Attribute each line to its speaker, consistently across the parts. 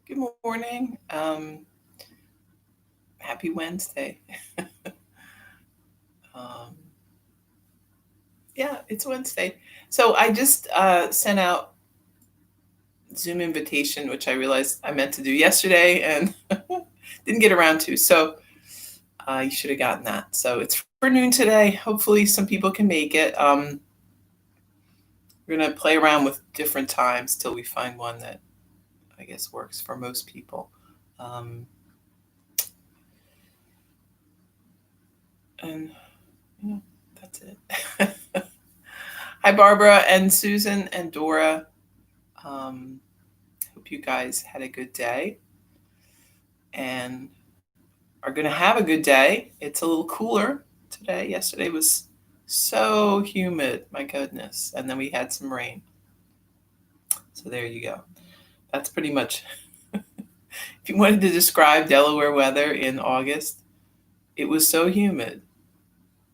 Speaker 1: Good morning. Happy Wednesday. um, yeah, it's Wednesday. So I just sent out Zoom invitation, which I realized I meant to do yesterday and didn't get around to. So you should have gotten that. So it's for noon today. Hopefully, some people can make it. We're gonna play around with different times till we find one that I guess works for most people. Um, and you know, that's it. Hi, Barbara and Susan and Dora. Hope you guys had a good day and are going to have a good day. It's a little cooler today. Yesterday was so humid, my goodness. And then we had some rain. So there you go. That's pretty much, if you wanted to describe Delaware weather in August, it was so humid.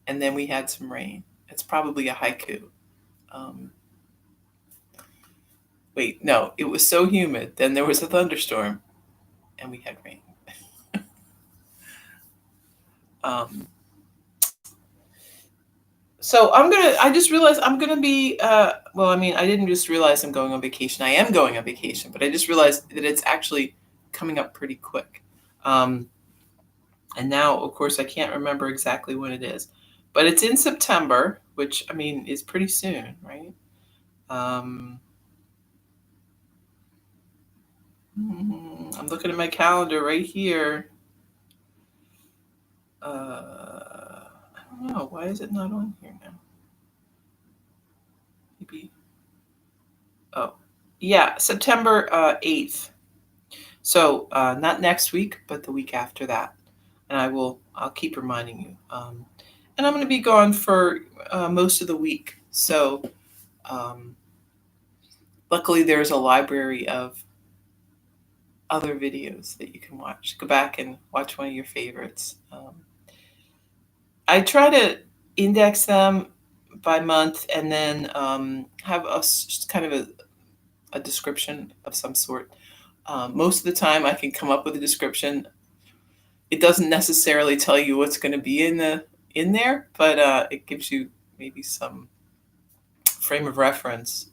Speaker 1: And then we had some rain. It's probably a haiku. Um, Wait, no, it was so humid. Then there was a thunderstorm and we had rain. Um, so I just realized I'm gonna be, well, I mean, I didn't just realize I'm going on vacation. I am going on vacation, but I just realized that it's actually coming up pretty quick. Um, and now, of course, I can't remember exactly when it is, but it's in September, which, I mean, is pretty soon, right? Um, I'm looking at my calendar right here. I don't know. Why is it not on here now? Maybe. Oh, yeah, September 8th. So not next week, but the week after that. And I'll keep reminding you. And I'm going to be gone for most of the week. So um, luckily there's a library of other videos that you can watch. Go back and watch one of your favorites. I try to index them by month and then have kind of a description of some sort. Most of the time, I can come up with a description. It doesn't necessarily tell you what's going to be in there, but it gives you maybe some frame of reference.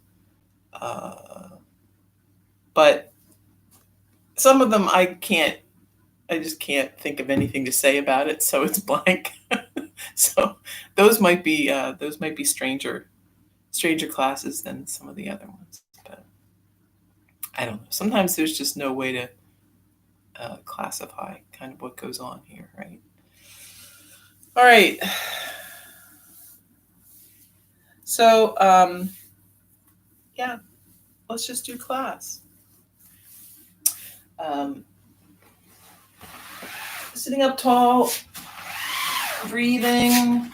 Speaker 1: But some of them I just can't think of anything to say about it, so it's blank. So those might be stranger classes than some of the other ones. But I don't know. Sometimes there's just no way to classify kind of what goes on here, right? All right. So, yeah, let's just do class. Um, Sitting up tall, breathing.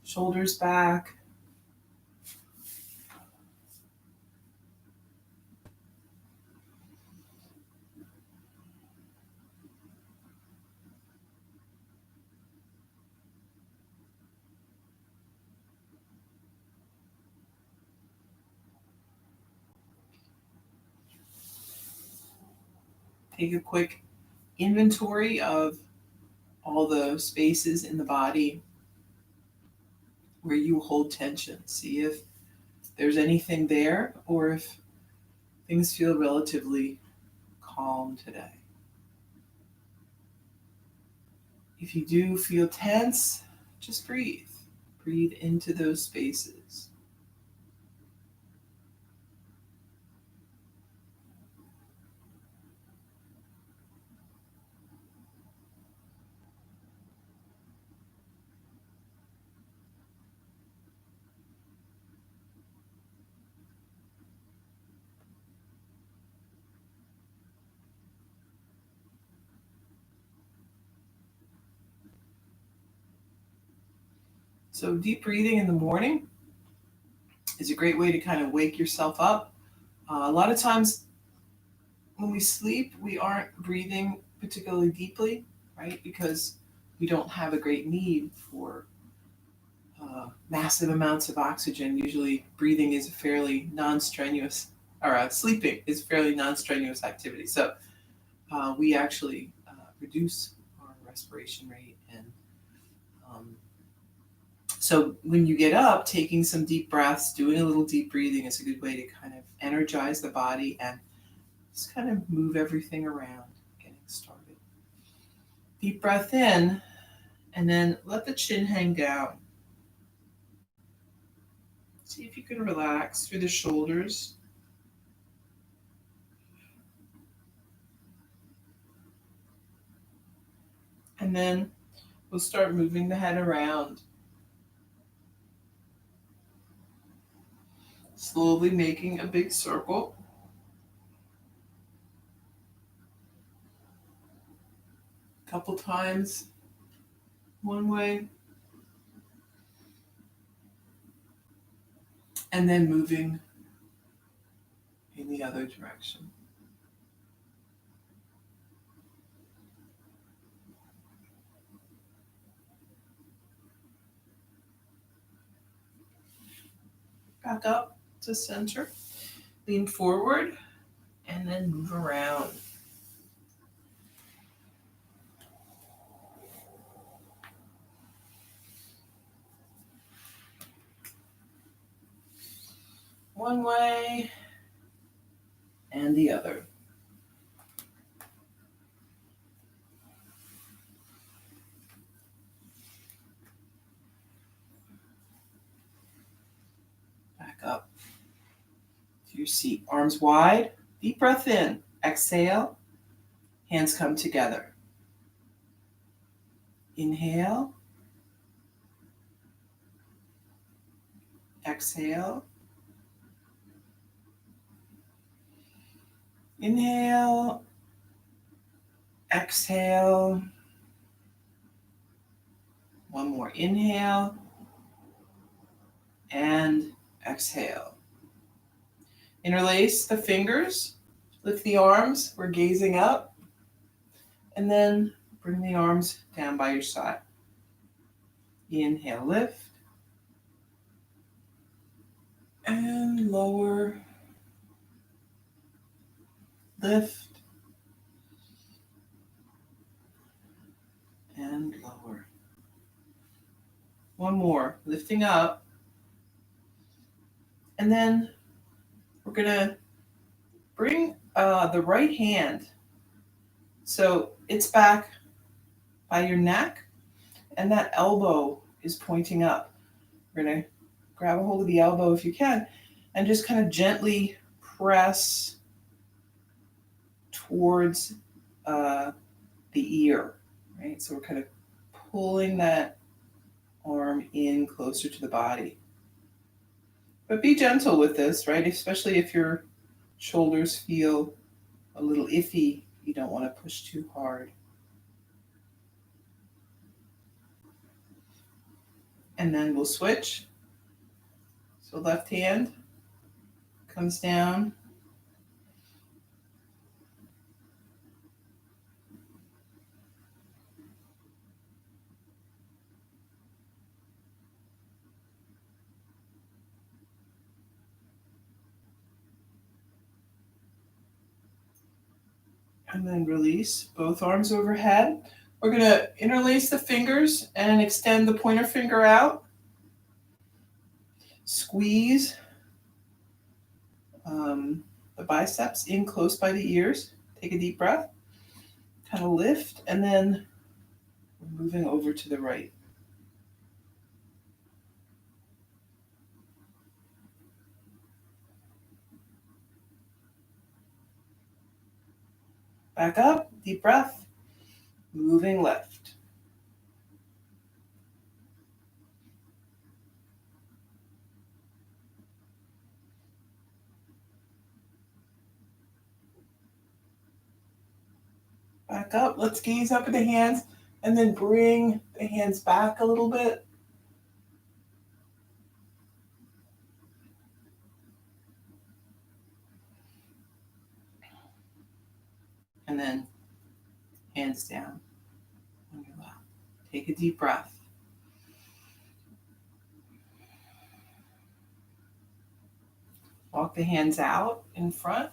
Speaker 1: Shoulders back. Take a quick inventory of all the spaces in the body where you hold tension. See if there's anything there or if things feel relatively calm today. If you do feel tense, just breathe. Breathe into those spaces. So, deep breathing in the morning is a great way to kind of wake yourself up. A lot of times when we sleep, we aren't breathing particularly deeply, right? Because we don't have a great need for massive amounts of oxygen. Usually breathing is a fairly non-strenuous, or sleeping is fairly non-strenuous activity. So we actually reduce our respiration rate. And um, so when you get up, taking some deep breaths, doing a little deep breathing is a good way to kind of energize the body and just kind of move everything around, getting started. Deep breath in, and then let the chin hang down. See if you can relax through the shoulders. And then we'll start moving the head around, slowly making a big circle. A couple times one way, and then moving in the other direction. Back up to center, lean forward, and then move around. One way and the other. Back up to your seat. Arms wide. Deep breath in. Exhale. Hands come together. Inhale. Exhale. Inhale. Exhale. One more. Inhale. And exhale. Interlace the fingers. Lift the arms. We're gazing up. And then bring the arms down by your side. Inhale, lift. And lower. Lift. And lower. One more. Lifting up. And then we're going to bring the right hand. So it's back by your neck. And that elbow is pointing up. We're going to grab a hold of the elbow if you can. And just kind of gently press towards the ear, right? So we're kind of pulling that arm in closer to the body. But be gentle with this, right? Especially if your shoulders feel a little iffy, you don't want to push too hard. And then we'll switch. So left hand comes down. And then release both arms overhead. We're going to interlace the fingers and extend the pointer finger out. Squeeze the biceps in close by the ears. Take a deep breath. Kind of lift, and then we're moving over to the right. Back up, deep breath, moving left. Back up, let's gaze up at the hands, and then bring the hands back a little bit. And then hands down on your lap. Take a deep breath. Walk the hands out in front.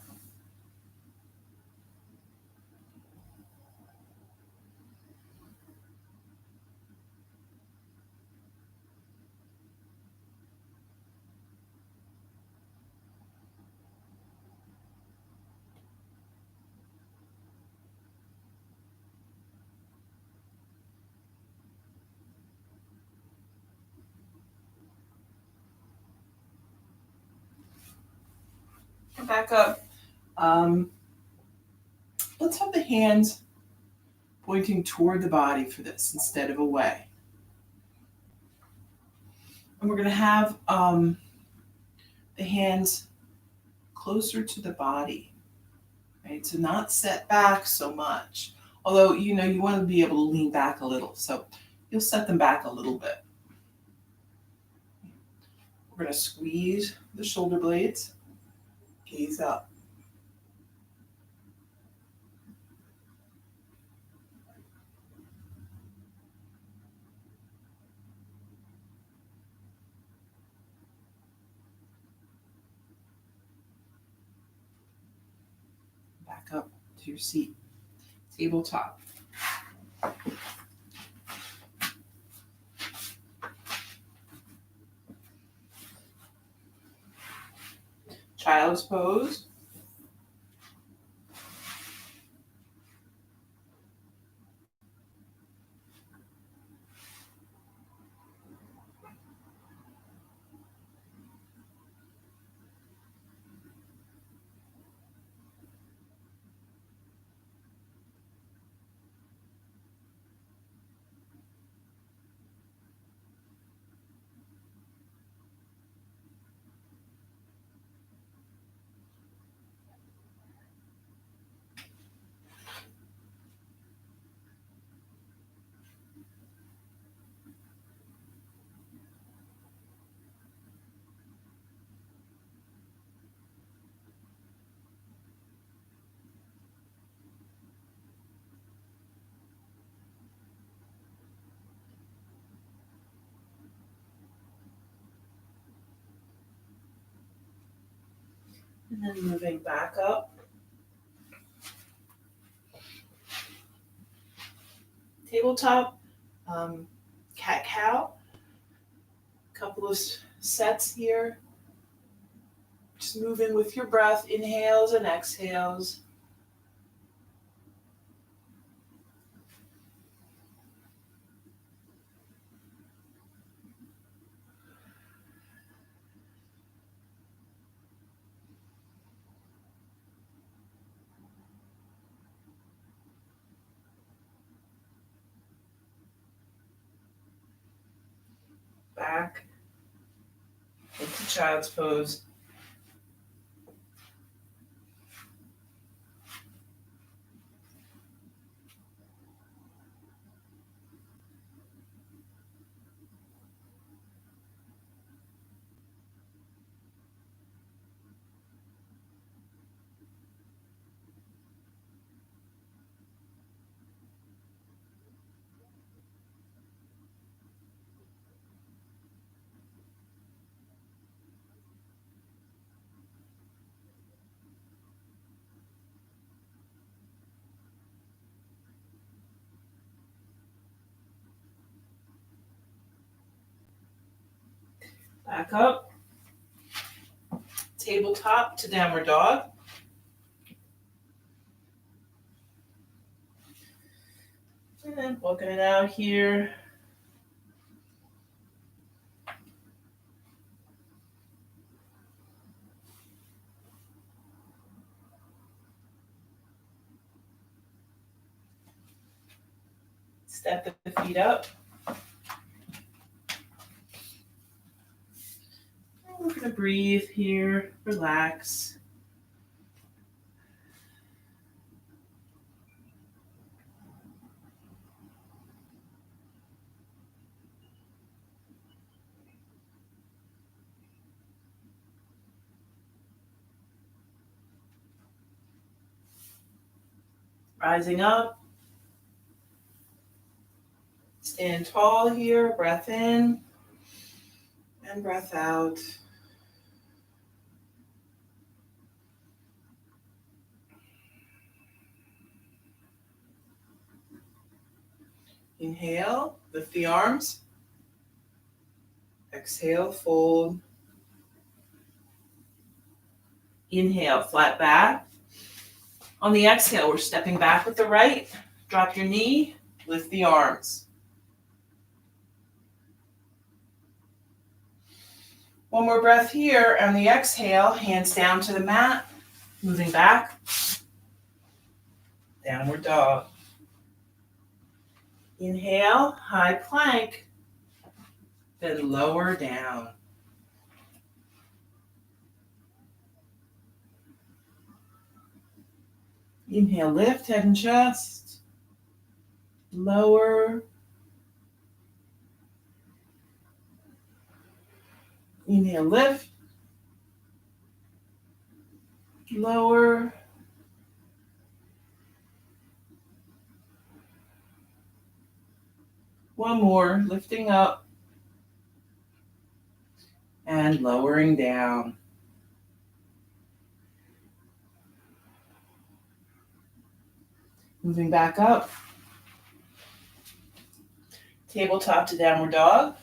Speaker 1: And back up. Um, let's have the hands pointing toward the body for this instead of away. And we're going to have the hands closer to the body, right? So not set back so much. Although, you know, you want to be able to lean back a little. So you'll set them back a little bit. We're going to squeeze the shoulder blades, gaze up. Back up to your seat. Tabletop. Child's pose. And then moving back up. Tabletop, cat cow. Couple of sets here. Just moving with your breath, inhales and exhales. Back into child's pose. Back up. Tabletop to downward dog. And then walking it out here. Step the feet up. And we're going to breathe here, relax. Rising up. Stand tall here, breath in and breath out. Inhale, lift the arms. Exhale, fold. Inhale, flat back. On the exhale, we're stepping back with the right. Drop your knee, lift the arms. One more breath here. On the exhale, hands down to the mat, moving back. Downward dog. Inhale, high plank, then lower down. Inhale, lift head and chest. Lower. Inhale, lift. Lower. One more, lifting up and lowering down. Moving back up. Tabletop to downward dog.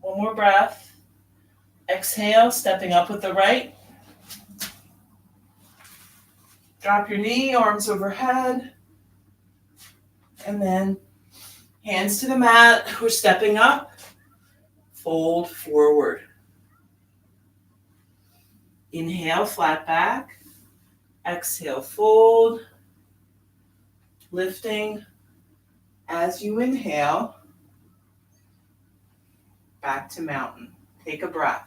Speaker 1: One more breath. Exhale, stepping up with the right. Drop your knee, arms overhead. And then hands to the mat. We're stepping up. Fold forward. Inhale, flat back. Exhale, fold. Lifting as you inhale. Back to mountain. Take a breath.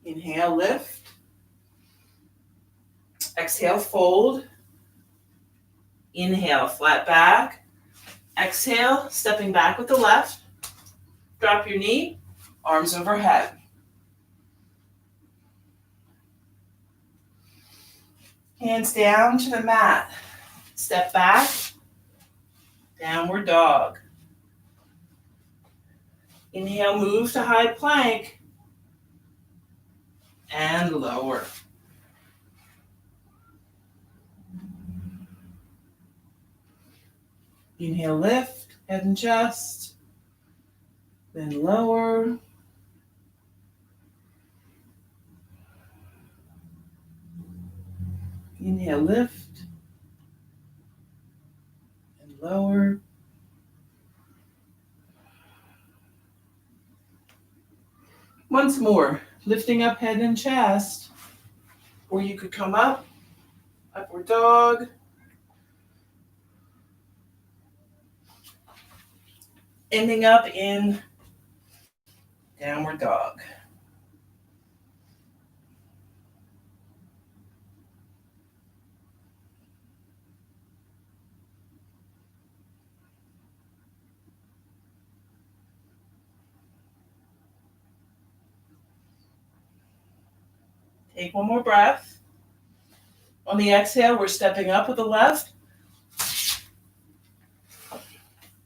Speaker 1: Inhale, lift. Exhale, fold. Inhale, flat back. Exhale, stepping back with the left. Drop your knee, arms overhead. Hands down to the mat. Step back. Downward dog. Inhale, move to high plank. And lower. Inhale, lift, head and chest. Then lower. Inhale, lift. And lower. Once more, lifting up head and chest. Or you could come up, upward dog. Ending up in downward dog. Take one more breath. On the exhale, we're stepping up with the left.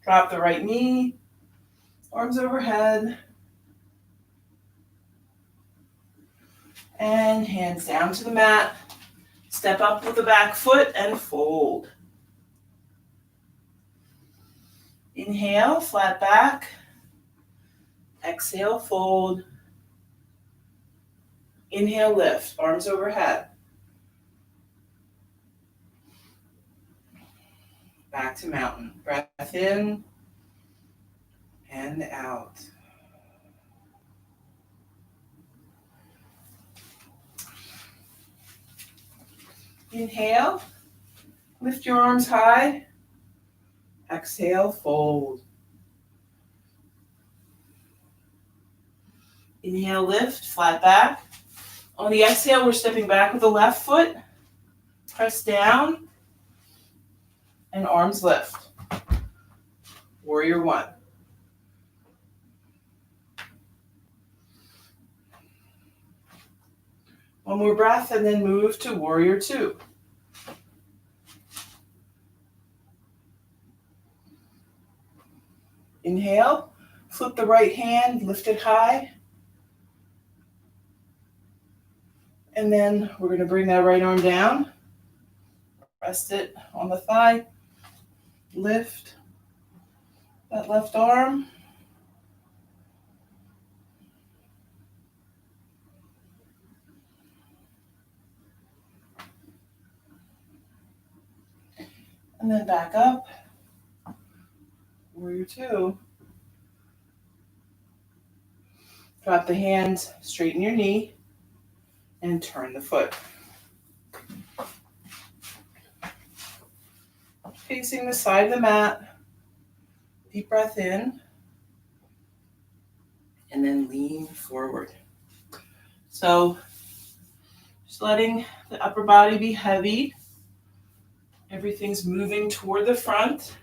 Speaker 1: Drop the right knee, arms overhead. And hands down to the mat. Step up with the back foot and fold. Inhale, flat back. Exhale, fold. Inhale, lift, arms overhead. Back to mountain. Breath in and out. Inhale, lift your arms high. Exhale, fold. Inhale, lift, flat back. On the exhale, we're stepping back with the left foot. Press down and arms lift. Warrior one. One more breath and then move to warrior two. Inhale, flip the right hand, lift it high. And then we're going to bring that right arm down. Rest it on the thigh. Lift that left arm. And then back up. Warrior two. Drop the hands, straighten your knee, and turn the foot. Facing the side of the mat. Deep breath in. And then lean forward. So just letting the upper body be heavy. Everything's moving toward the front.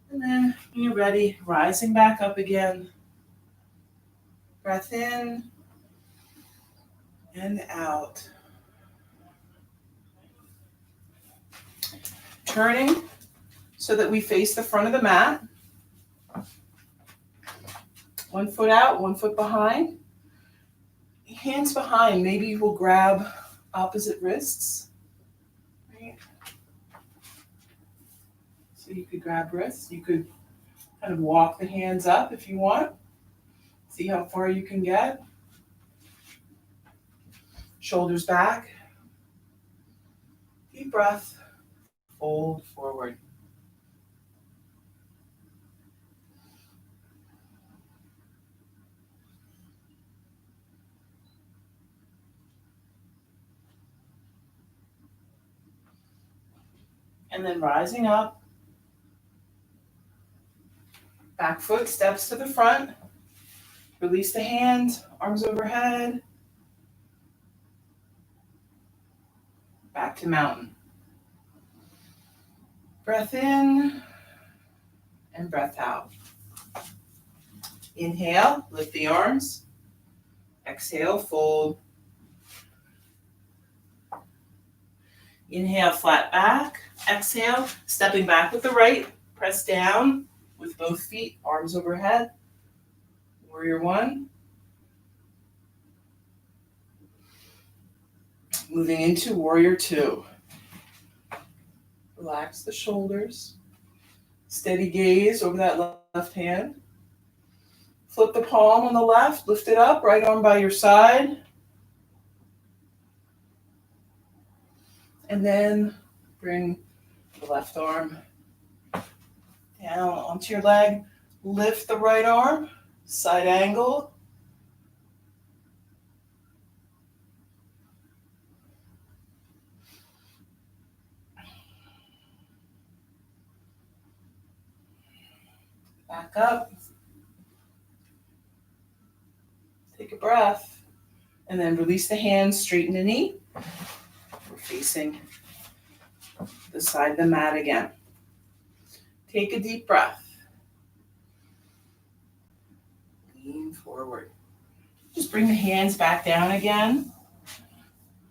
Speaker 1: And then when you're ready, rising back up again. Breath in and out. Turning so that we face the front of the mat. 1 foot out, 1 foot behind. Hands behind, maybe we'll grab opposite wrists. Right? So you could grab wrists. You could kind of walk the hands up if you want. See how far you can get. Shoulders back. Deep breath. Fold forward. And then rising up. Back foot steps to the front. Release the hands, arms overhead. Back to mountain. Breath in and breath out. Inhale, lift the arms. Exhale, fold. Inhale, flat back. Exhale, stepping back with the right. Press down with both feet, arms overhead. Warrior one. Moving into warrior two. Relax the shoulders. Steady gaze over that left hand. Flip the palm on the left, lift it up, right arm by your side. And then bring the left arm down onto your leg. Lift the right arm, side angle. Back up. Take a breath. And then release the hands, straighten the knee. We're facing the side of the mat again. Take a deep breath. Lean forward. Just bring the hands back down again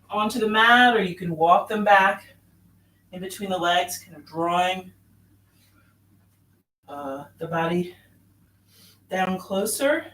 Speaker 1: onto the mat, or you can walk them back in between the legs, kind of drawing the body down closer.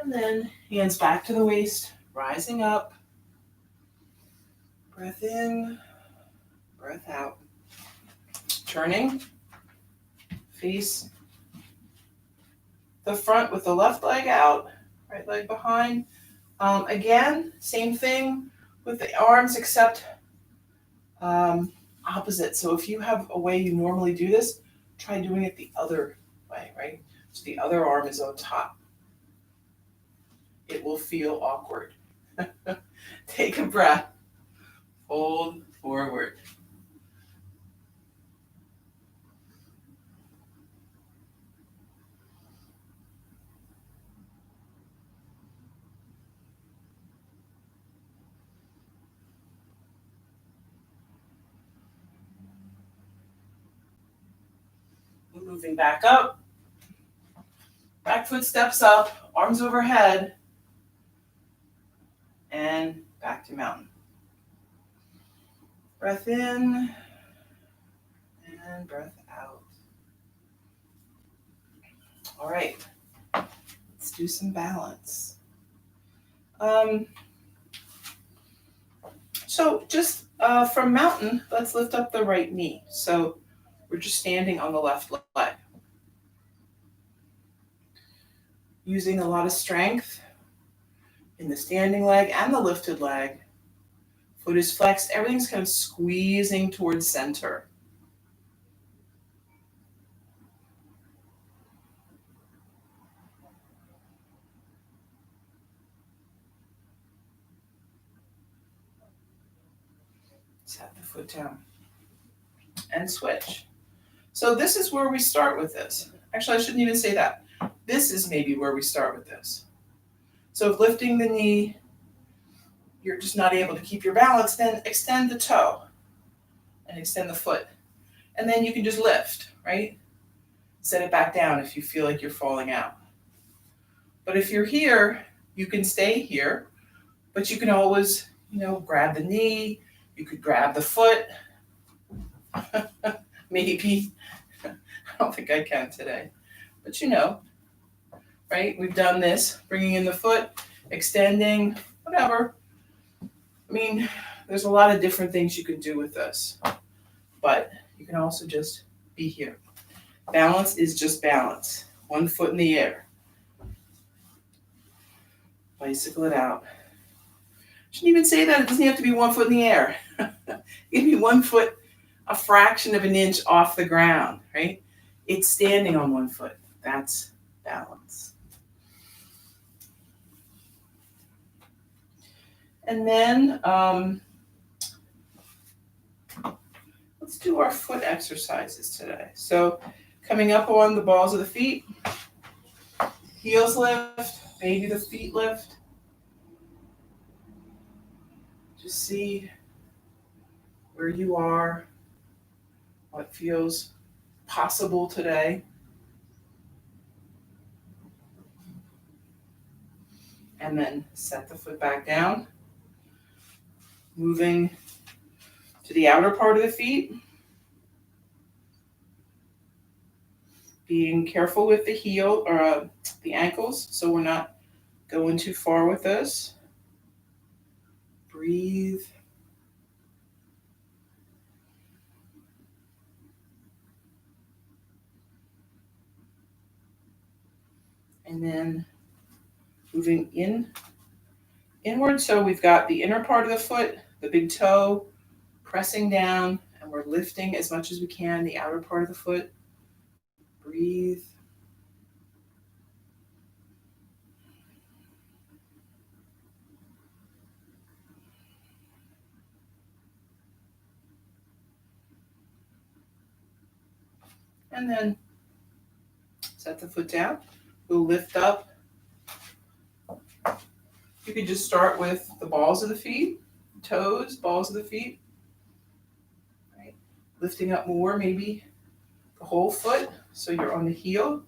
Speaker 1: And then hands back to the waist, rising up. Breath in, breath out. Turning, face the front with the left leg out, right leg behind. Again, same thing with the arms except opposite. So if you have a way you normally do this, try doing it the other way, right? So the other arm is on top. It will feel awkward. Take a breath. Fold forward. Moving back up. Back foot steps up, arms overhead, and back to mountain. Breath in and breath out. All right, let's do some balance. So just from mountain, let's lift up the right knee. So we're just standing on the left leg. Using a lot of strength in the standing leg and the lifted leg. Foot is flexed, everything's kind of squeezing towards center. Set the foot down and switch. So this is where we start with this. Actually, I shouldn't even say that. This is maybe where we start with this. So if lifting the knee, you're just not able to keep your balance, then extend the toe and extend the foot. And then you can just lift, right? Set it back down if you feel like you're falling out. But if you're here, you can stay here, but you can always, grab the knee, you could grab the foot. Maybe. I don't think I can today. But right? We've done this, bringing in the foot, extending, whatever. I mean, there's a lot of different things you can do with this. But you can also just be here. Balance is just balance. One foot in the air. Bicycle it out. Shouldn't even say that. It doesn't have to be 1 foot in the air. Give me 1 foot, a fraction of an inch off the ground, right? It's standing on 1 foot. That's balance. And then let's do our foot exercises today. So coming up on the balls of the feet, heels lift, maybe the feet lift. Just see where you are, what feels possible today. And then set the foot back down. Moving to the outer part of the feet. Being careful with the heel or the ankles so we're not going too far with this. Breathe. And then moving inward. So we've got the inner part of the foot, the big toe, pressing down, and we're lifting as much as we can the outer part of the foot. Breathe. And then set the foot down. We'll lift up. You could just start with the balls of the feet, toes, balls of the feet. Right? Lifting up more, maybe the whole foot, so you're on the heel.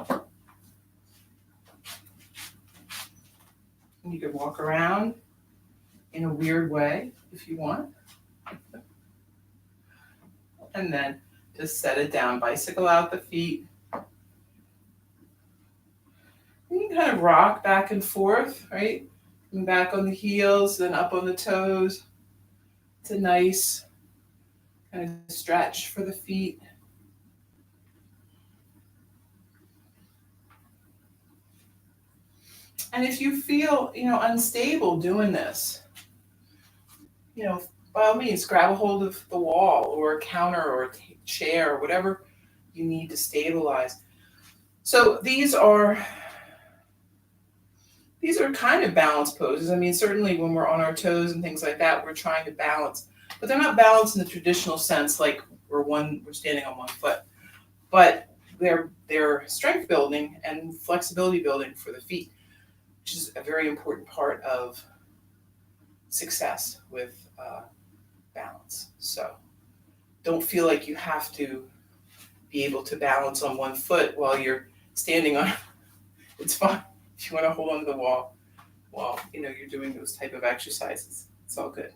Speaker 1: And you could walk around in a weird way if you want. And then just set it down, bicycle out the feet. You can kind of rock back and forth, right? And back on the heels, then up on the toes. It's a nice kind of stretch for the feet. And if you feel, unstable doing this, by all means, grab a hold of the wall or a counter or a chair or whatever you need to stabilize. So these are kind of balance poses. I mean, certainly when we're on our toes and things like that, we're trying to balance, but they're not balanced in the traditional sense, like we're standing on one foot, but they're strength building and flexibility building for the feet, which is a very important part of success with balance. So don't feel like you have to be able to balance on one foot while you're standing on. It's fine if you want to hold on to the wall while you're doing those type of exercises. It's all good.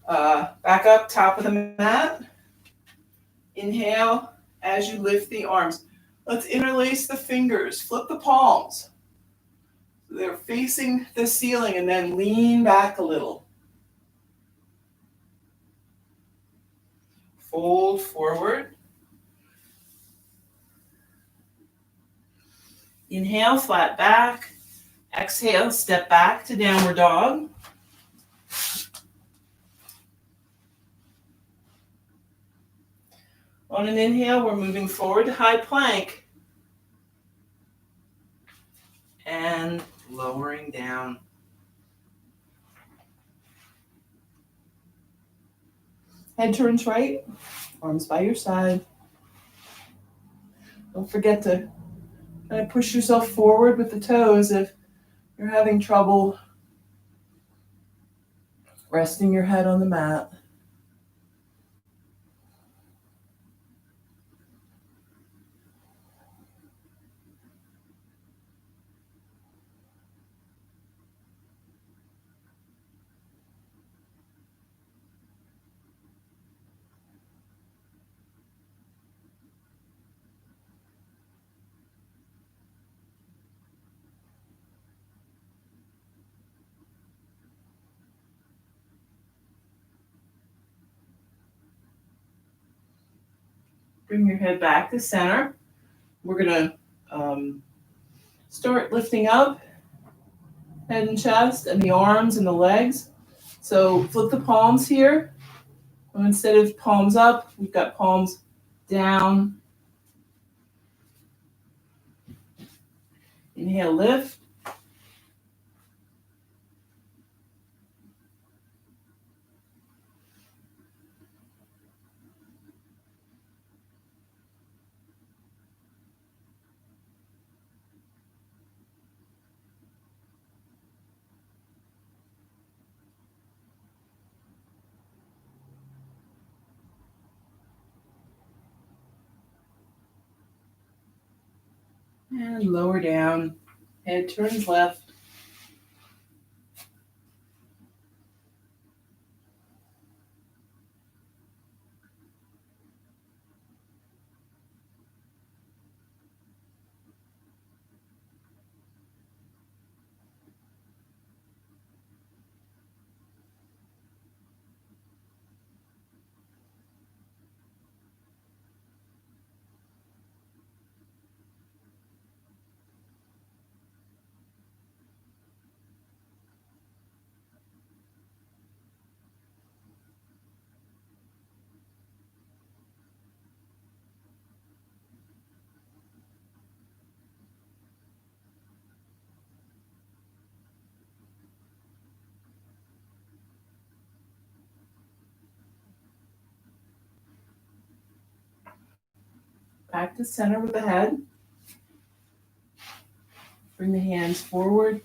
Speaker 1: Back up, top of the mat. Inhale as you lift the arms. Let's interlace the fingers. Flip the palms. They're facing the ceiling, and then lean back a little. Fold forward. Inhale, flat back. Exhale, step back to downward dog. On an inhale, we're moving forward to high plank. And lowering down. Head turns right, arms by your side. Don't forget to kind of push yourself forward with the toes if you're having trouble resting your head on the mat. Bring your head back to center. We're going to start lifting up head and chest and the arms and the legs. So flip the palms here. And instead of palms up, we've got palms down. Inhale, lift. And lower down. Head turns left. Back to center with the head. Bring the hands forward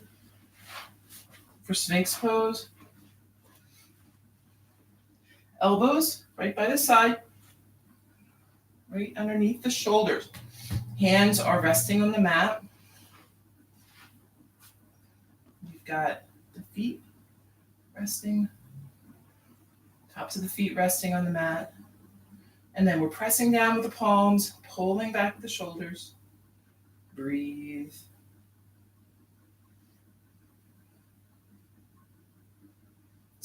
Speaker 1: for Sphinx pose. Elbows right by the side, right underneath the shoulders. Hands are resting on the mat. You've got the feet resting, tops of the feet resting on the mat. And then we're pressing down with the palms, pulling back with the shoulders. Breathe.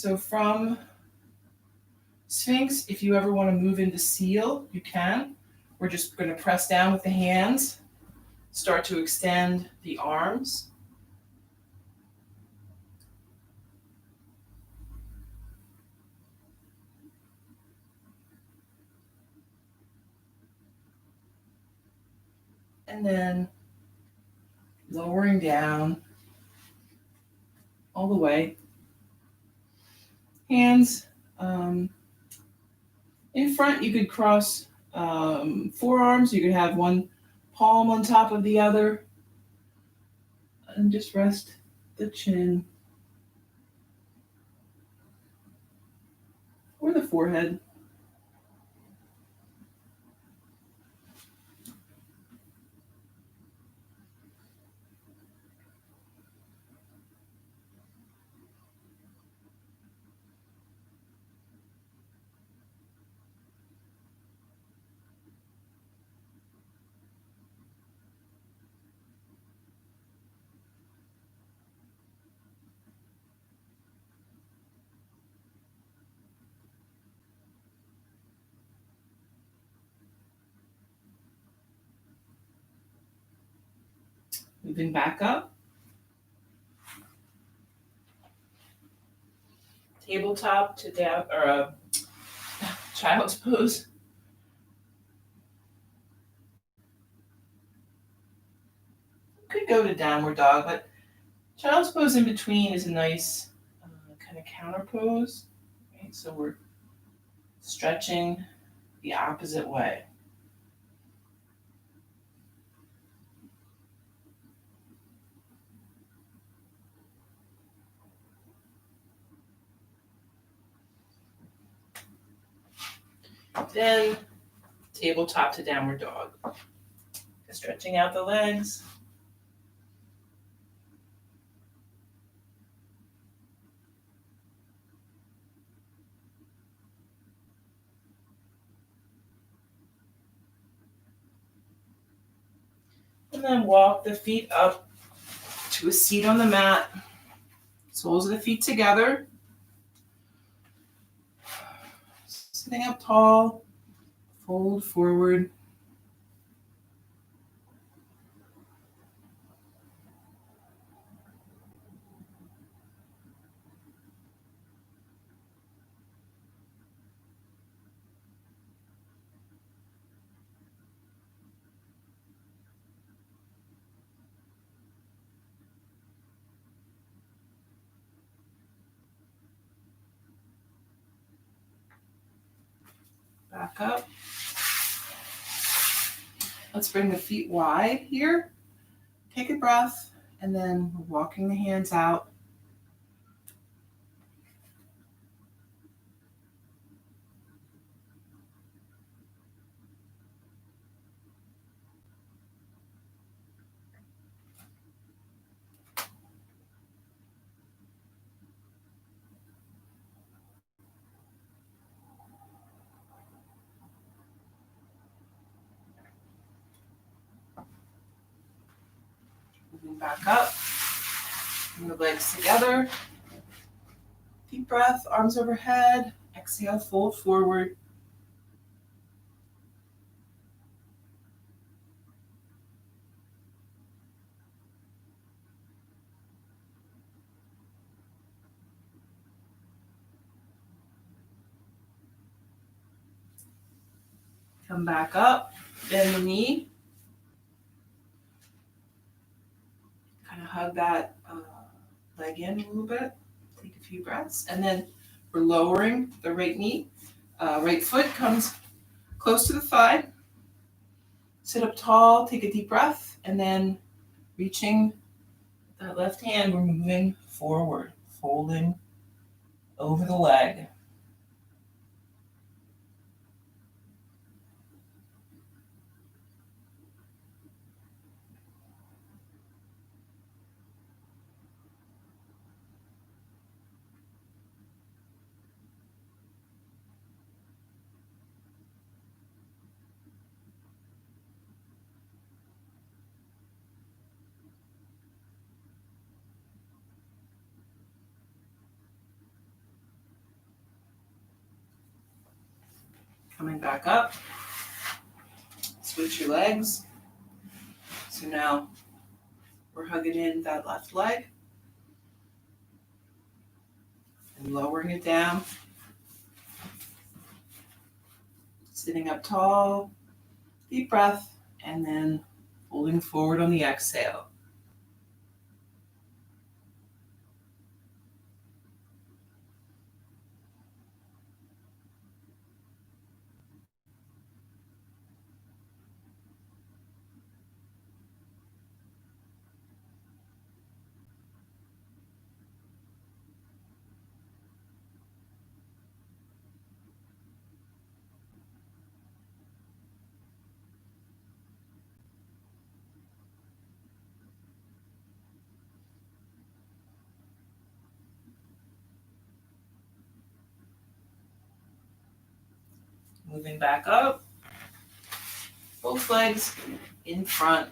Speaker 1: So from Sphinx, if you ever want to move into seal, you can. We're just going to press down with the hands, start to extend the arms. And then lowering down all the way. Hands in front, you could cross forearms. You could have one palm on top of the other. And just rest the chin or the forehead. Moving back up. Tabletop to down, or child's pose. Could go to downward dog, but child's pose in between is a nice kind of counter pose. Okay, so we're stretching the opposite way. Then tabletop to downward dog. Stretching out the legs. And then walk the feet up to a seat on the mat. Soles of the feet together. Sitting up tall. Fold forward. Back up. Let's bring the feet wide here. Take a breath, and then we're walking the hands out. Moving back up. Bring the legs together. Deep breath, arms overhead. Exhale, fold forward. Come back up. Bend the knee. Kind of hug that leg in a little bit. Take a few breaths. And then we're lowering the right knee. Right foot comes close to the thigh. Sit up tall, take a deep breath, and then reaching that left hand, we're moving forward, folding over the leg. Coming back up. Switch your legs. So now we're hugging in that left leg and lowering it down. Sitting up tall, deep breath, and then folding forward on the exhale. Moving back up. Both legs in front.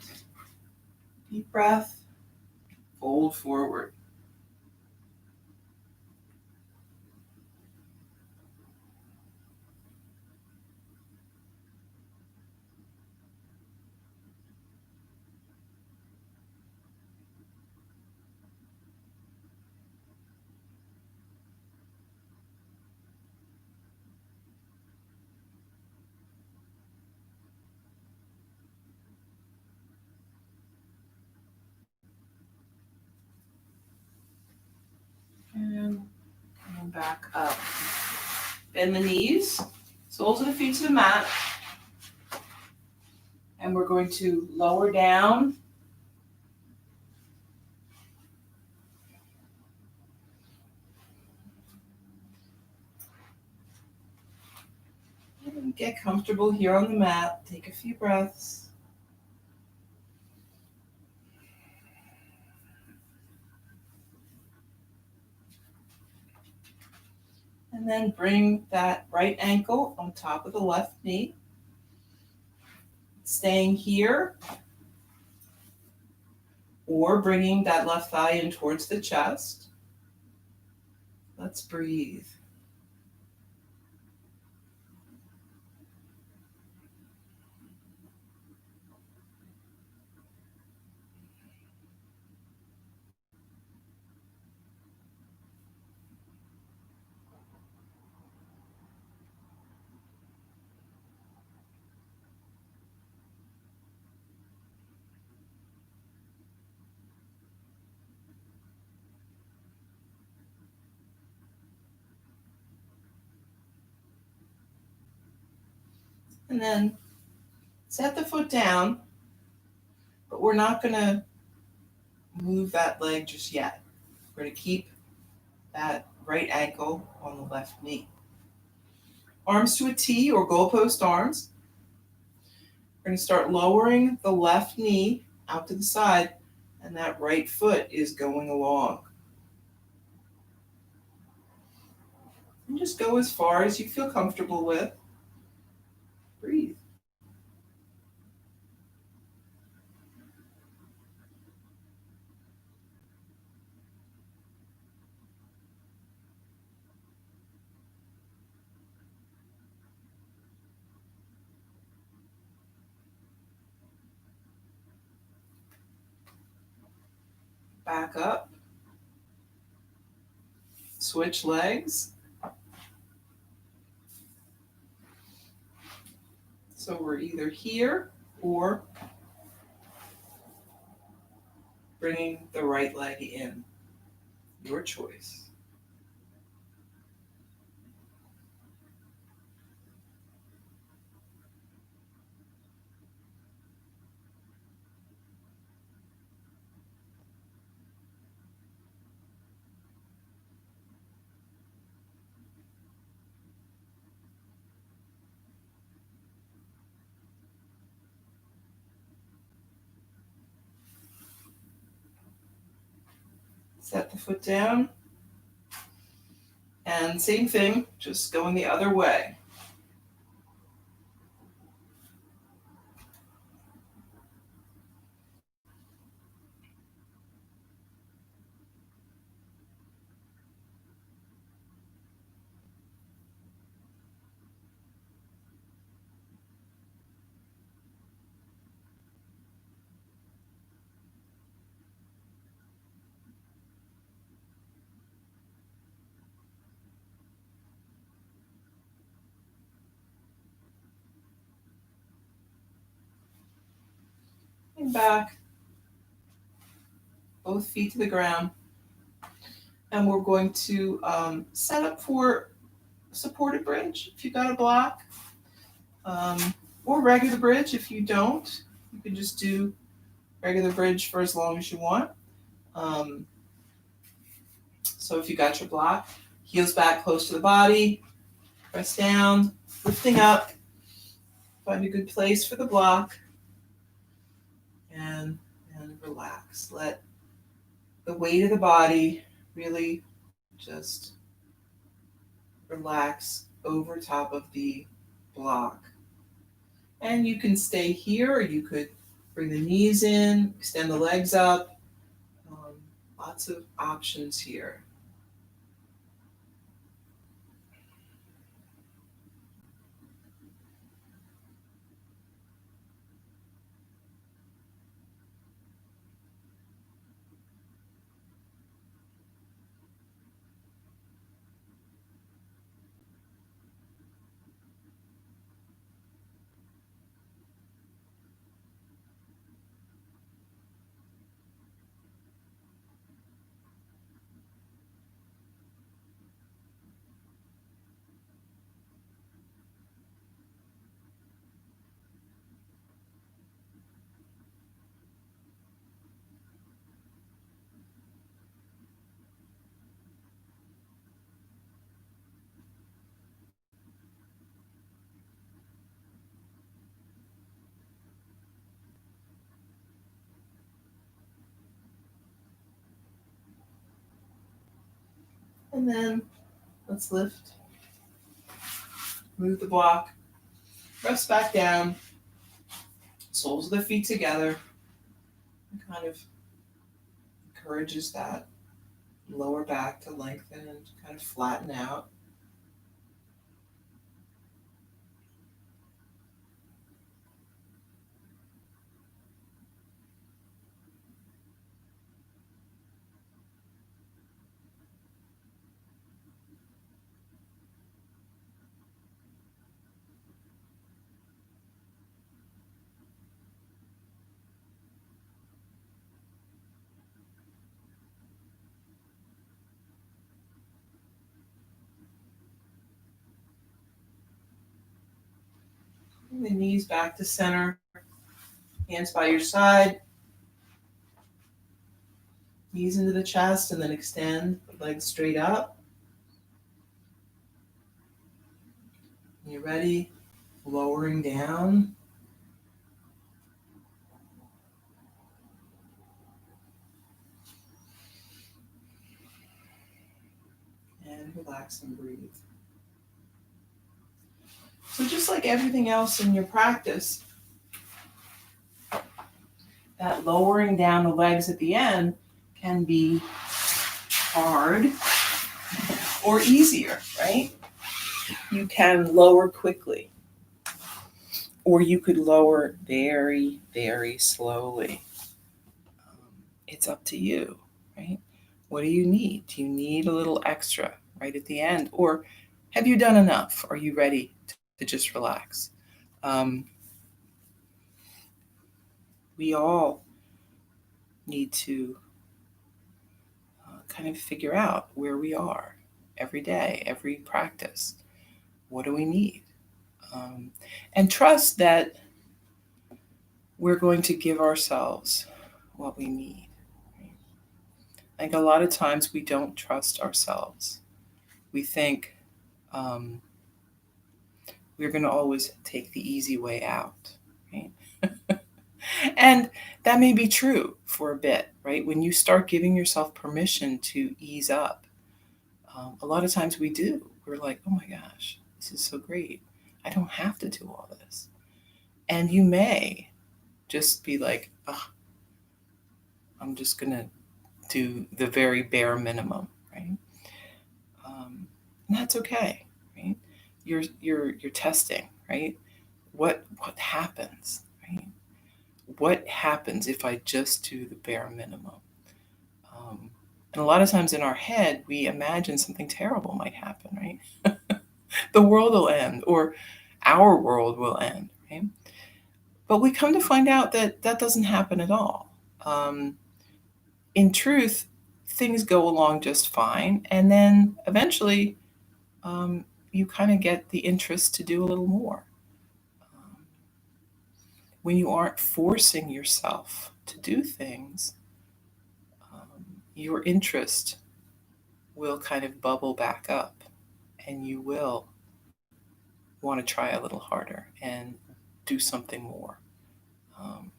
Speaker 1: Deep breath. Fold forward. And coming back up. Bend the knees. Soles of the feet to the mat. And we're going to lower down. And get comfortable here on the mat. Take a few breaths. And then bring that right ankle on top of the left knee. Staying here. Or bringing that left thigh in towards the chest. Let's breathe. And then set the foot down, but we're not going to move that leg just yet. We're going to keep that right ankle on the left knee. Arms to a T or goalpost arms. We're going to start lowering the left knee out to the side, and that right foot is going along. And just go as far as you feel comfortable with. Breathe. Back up. Switch legs. So we're either here or bringing the right leg in. Your choice. Set the foot down. And same thing, just going the other way. and back, both feet to the ground. And we're going to set up for supported bridge if you got a block, or regular bridge if you don't. You can just do regular bridge for as long as you want. Um, so if you got your block, heels back close to the body, press down, lifting up, find a good place for the block, and relax. Let the weight of the body really just relax over top of the block. And you can stay here, or you could bring the knees in, extend the legs up. Lots of options here. And then let's lift, move the block, press back down, soles of the feet together. It kind of encourages that lower back to lengthen and kind of flatten out. Bring the knees back to center, hands by your side, knees into the chest, and then extend the legs straight up. When you're ready, lowering down. And relax and breathe. So just like everything else in your practice, that lowering down the legs at the end can be hard or easier, right? You can lower quickly, or you could lower very, very slowly. It's up to you, right? What do you need? Do you need a little extra right at the end? Or have you done enough? Are you ready to just relax? We all need to kind of figure out where we are every day, every practice. What do we need? And trust that we're going to give ourselves what we need. Right? I think a lot of times we don't trust ourselves. We think we're going to always take the easy way out. Right? And that may be true for a bit, right? When you start giving yourself permission to ease up, a lot of times we do. We're like, oh my gosh, this is so great. I don't have to do all this. And you may just be like, oh, I'm just going to do the very bare minimum, right? And that's okay, right? You're testing, right? What happens, right? What happens if I just do the bare minimum? And a lot of times in our head, we imagine something terrible might happen, right? The world will end, or our world will end, right? But we come to find out that that doesn't happen at all. Um, in truth, things go along just fine. And then eventually, um, you kind of get the interest to do a little more. Um, when you aren't forcing yourself to do things, your interest will kind of bubble back up and you will want to try a little harder and do something more. Um,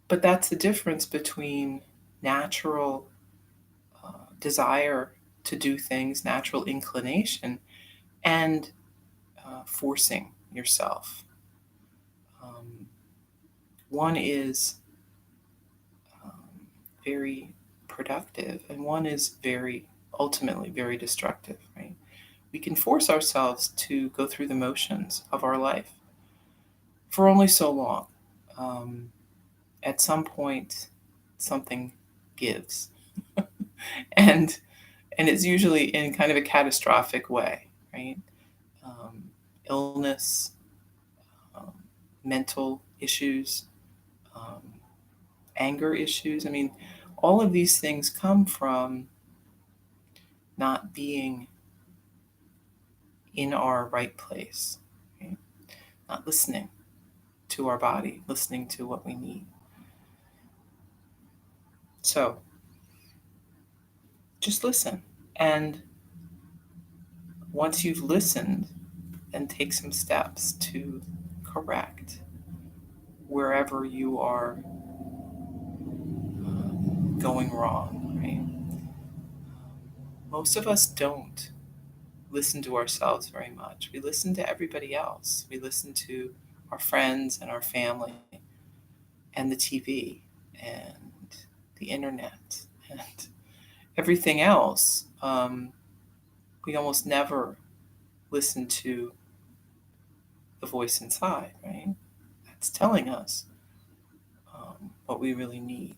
Speaker 1: but that's the difference between natural desire to do things, natural inclination, and forcing yourself. Um, one is um, very productive, and one is very ultimately very destructive, right? We can force ourselves to go through the motions of our life for only so long. Um, at some point, something gives, and it's usually in kind of a catastrophic way, right? Um, illness, um, mental issues, um, anger issues. I mean, all of these things come from not being in our right place, right? Not listening to our body, listening to what we need. So just listen. And once you've listened, then take some steps to correct wherever you are going wrong, right? Most of us don't listen to ourselves very much. We listen to everybody else. We listen to our friends and our family and the TV and the internet and everything else. We almost never listen to the voice inside, right? That's telling us what we really need.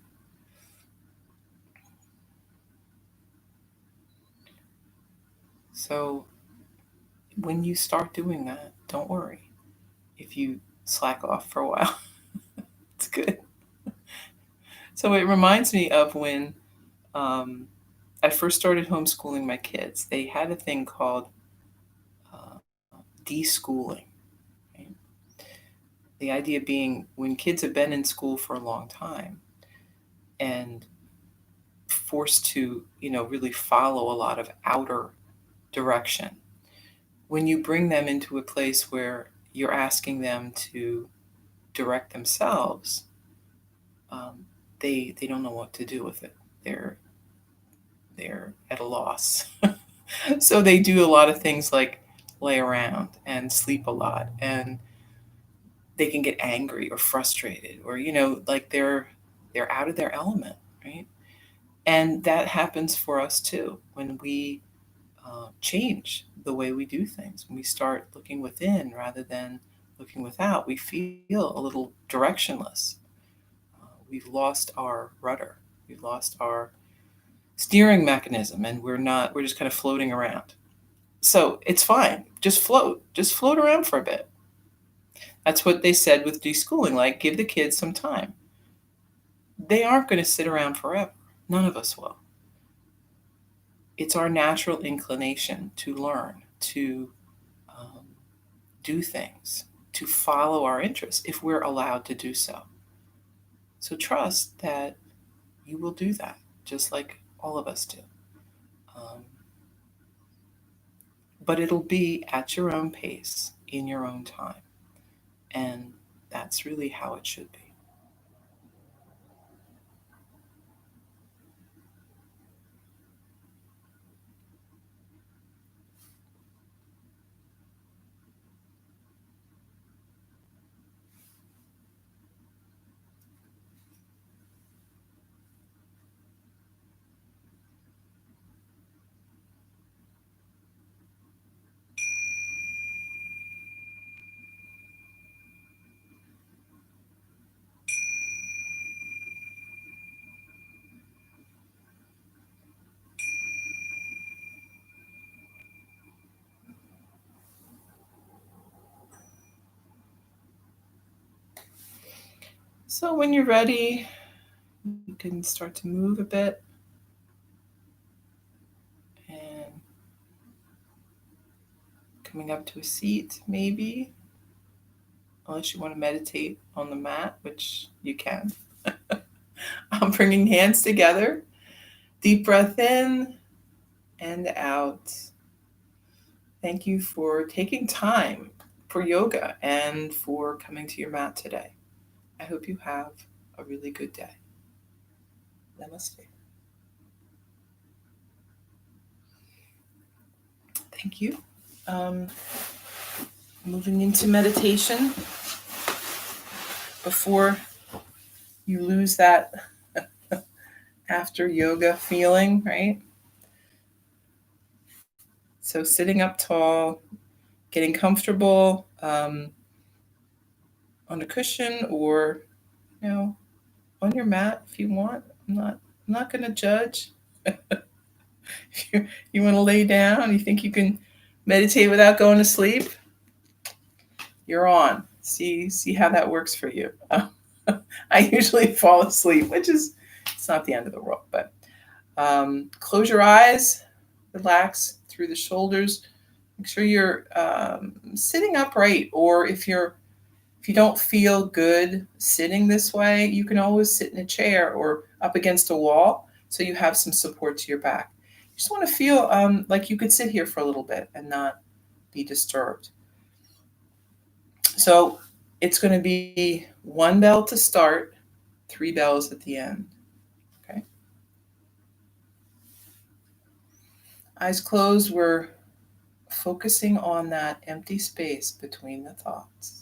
Speaker 1: So when you start doing that, don't worry. If you slack off for a while, it's good. So it reminds me of when um, I first started homeschooling my kids. They had a thing called uh, deschooling. Right? The idea being when kids have been in school for a long time and forced to, really follow a lot of outer direction. When you bring them into a place where you're asking them to direct themselves, um, they don't know what to do with it. They're they're at a loss. So they do a lot of things like lay around and sleep a lot, and they can get angry or frustrated, or like they're out of their element, right? And that happens for us too when we change the way we do things. When we start looking within rather than looking without, we feel a little directionless. We've lost our rudder. We've lost our steering mechanism, and we're just kind of floating around. So it's fine. Just float. Just float around for a bit. That's what they said with deschooling. Like, give the kids some time. They aren't going to sit around forever. None of us will. It's our natural inclination to learn, to um, do things, to follow our interests if we're allowed to do so. So trust that you will do that, just like all of us do. Um, but it'll be at your own pace, in your own time. And that's really how it should be. So when you're ready, you can start to move a bit and coming up to a seat, maybe, unless you want to meditate on the mat, which you can. I'm bringing hands together. Deep breath in and out. Thank you for taking time for yoga and for coming to your mat today. I hope you have a really good day. Namaste. Thank you. Um, Moving into meditation before you lose that after yoga feeling, right? So sitting up tall, getting comfortable on a cushion or on your mat if you want. I'm not going to judge. If you want to lay down, you think you can meditate without going to sleep, you're on. See how that works for you. I usually fall asleep, which is it's not the end of the world, but close your eyes, relax through the shoulders. Make sure you're sitting upright, or if you don't feel good sitting this way, you can always sit in a chair or up against a wall so you have some support to your back. You just want to feel like you could sit here for a little bit and not be disturbed. So it's going to be 1 bell to start, 3 bells at the end. Okay. Eyes closed, we're focusing on that empty space between the thoughts.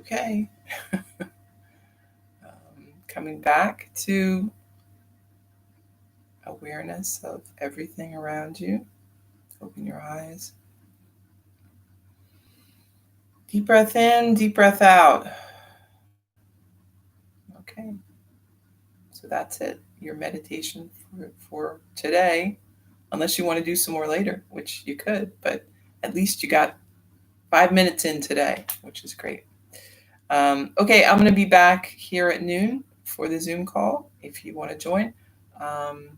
Speaker 1: Okay. Coming back to awareness of everything around you. Open your eyes. Deep breath in, deep breath out. Okay. So that's it. Your meditation for today. Unless you want to do some more later, which you could, but at least you got 5 minutes in today, which is great. Okay, I'm going to be back here at noon for the Zoom call if you want to join. And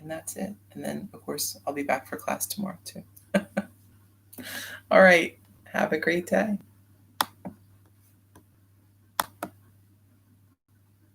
Speaker 1: that's it. And then, of course, I'll be back for class tomorrow too. All right. Have a great day.